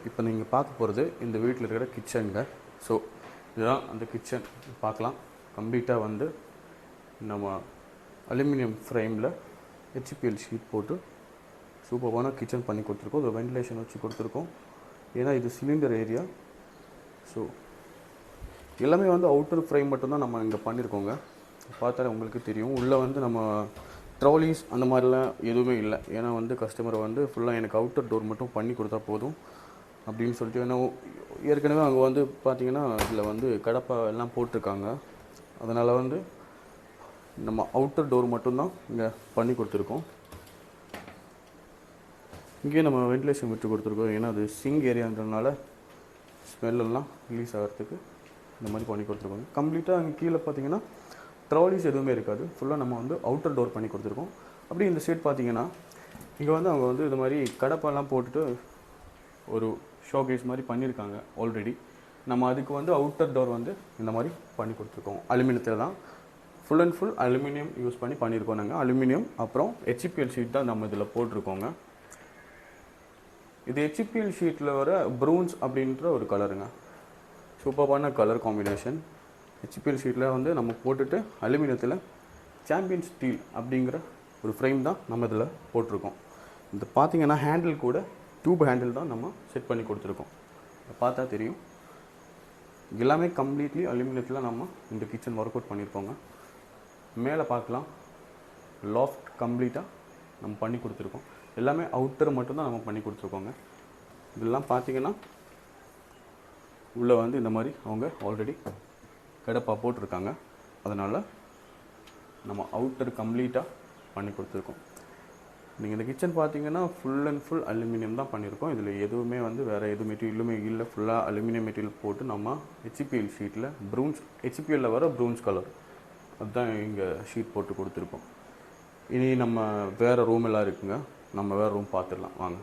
இப்போ நீங்கள் பார்க்க போகிறது இந்த வீட்டில் இருக்கிற கிச்சனுங்க. ஸோ இதுதான் அந்த கிச்சன். பார்க்கலாம். கம்ப்ளீட்டாக வந்து நம்ம அலுமினியம் ஃப்ரேமில் ஹெச்பிஎல் ஷீட் போட்டு சூப்பரான கிச்சன் பண்ணி கொடுத்துருக்கோம். ஒரு வென்டிலேஷன் வச்சு கொடுத்துருக்கோம். ஏன்னா இது சிலிண்டர் ஏரியா. ஸோ எல்லாமே வந்து அவுட்டர் ஃப்ரேம் மட்டும்தான் நம்ம இங்கே பண்ணியிருக்கோங்க. பார்த்தாலே உங்களுக்கு தெரியும். உள்ளே வந்து நம்ம ட்ராலிஸ் அந்த மாதிரிலாம் எதுவுமே இல்லை. ஏன்னா வந்து கஸ்டமர் வந்து ஃபுல்லாக எனக்கு அவுட்டர் டோர் மட்டும் பண்ணி கொடுத்தா போதும் அப்படின்னு சொல்லிட்டு. ஏன்னா ஏற்கனவே அங்கே வந்து பார்த்திங்கன்னா இதில் வந்து கடப்பா எல்லாம் போட்டிருக்காங்க. அதனால் வந்து நம்ம அவுட்டர் டோர் மட்டும்தான் இங்கே பண்ணி கொடுத்துருக்கோம். இங்கேயே நம்ம வென்டிலேஷன் விட்டு கொடுத்துருக்கோம். ஏன்னா அது சிங்க் ஏரியான்றதுனால ஸ்மெல்லாம் ரிலீஸ் ஆகிறதுக்கு இந்த மாதிரி பண்ணி கொடுத்துருக்கோங்க. கம்ப்ளீட்டாக அங்கே கீழே பார்த்தீங்கன்னா ட்ராலிஸ் எதுவுமே இருக்காது. ஃபுல்லாக நம்ம வந்து அவுட்டர் டோர் பண்ணி கொடுத்துருக்கோம். அப்படி இந்த சைட் பார்த்தீங்கன்னா இங்கே வந்து அவங்க வந்து இது மாதிரி கடப்பெல்லாம் போட்டுட்டு ஒரு ஷோகேஸ் மாதிரி பண்ணியிருக்காங்க ஆல்ரெடி. நம்ம அதுக்கு வந்து அவுட்டர் டோர் வந்து இந்த மாதிரி பண்ணி கொடுத்துருக்கோம். அலுமினியத்தில் தான் full and full aluminium use பண்ணி பண்ணியிருக்கோம். நாங்கள் அலுமினியம் அப்புறம் ஹெச்பிஎல் ஷீட் தான் நம்ம இதில் போட்டிருக்கோங்க. இது ஹெச்பிஎல் ஷீட்டில் வர ப்ரூன்ஸ் அப்படின்ற ஒரு கலருங்க. சூப்பரான கலர் காம்பினேஷன். ஹெச்பிஎல் ஷீட்டில் வந்து நம்ம போட்டுட்டு அலுமினியத்தில் சாம்பியன் ஸ்டீல் அப்படிங்கிற ஒரு ஃப்ரேம் தான் நம்ம இதில் போட்டிருக்கோம். இது பார்த்திங்கன்னா ஹேண்டில் கூட டியூப் ஹேண்டில் தான் நம்ம செட் பண்ணி கொடுத்துருக்கோம். பார்த்தா தெரியும். எல்லாமே கம்ப்ளீட்லி அலுமினியத்தில் நம்ம இந்த கிச்சன் ஒர்க் அவுட் பண்ணியிருக்கோங்க. மேலே பார்க்கலாம். லாஃப்ட் கம்ப்ளீட்டாக நம்ம பண்ணி கொடுத்துருக்கோம். எல்லாமே அவுட்டர் மட்டும்தான் நம்ம பண்ணி கொடுத்துருக்கோங்க. இதெல்லாம் பார்த்திங்கன்னா உள்ளே வந்து இந்த மாதிரி அவங்க ஆல்ரெடி கடப்பா போட்டிருக்காங்க. அதனால் நம்ம அவுட்டர் கம்ப்ளீட்டாக பண்ணி கொடுத்துருக்கோம். நீங்கள் இந்த கிச்சன் பார்த்தீங்கன்னா ஃபுல் அண்ட் ஃபுல் அலுமினியம் தான் பண்ணியிருக்கோம். இதில் எதுவுமே வந்து வேறு எது மெட்டீரியலுமே இல்லை. ஃபுல்லாக அலுமினியம் மெட்டீரியல் போட்டு நம்ம ஹெச்பிஎல் ஷீட்டில் ப்ரூன்ஸ் ஹெச்பிஎல்லில் வர ப்ரூன்ஸ் கலர் அதுதான் இங்கே ஷீட் போட்டு கொடுத்துருக்கோம். இனி நம்ம வேறு ரூம் எல்லாம் இருக்குங்க. நம்ம வேறு ரூம் பார்த்துடலாம் வாங்க.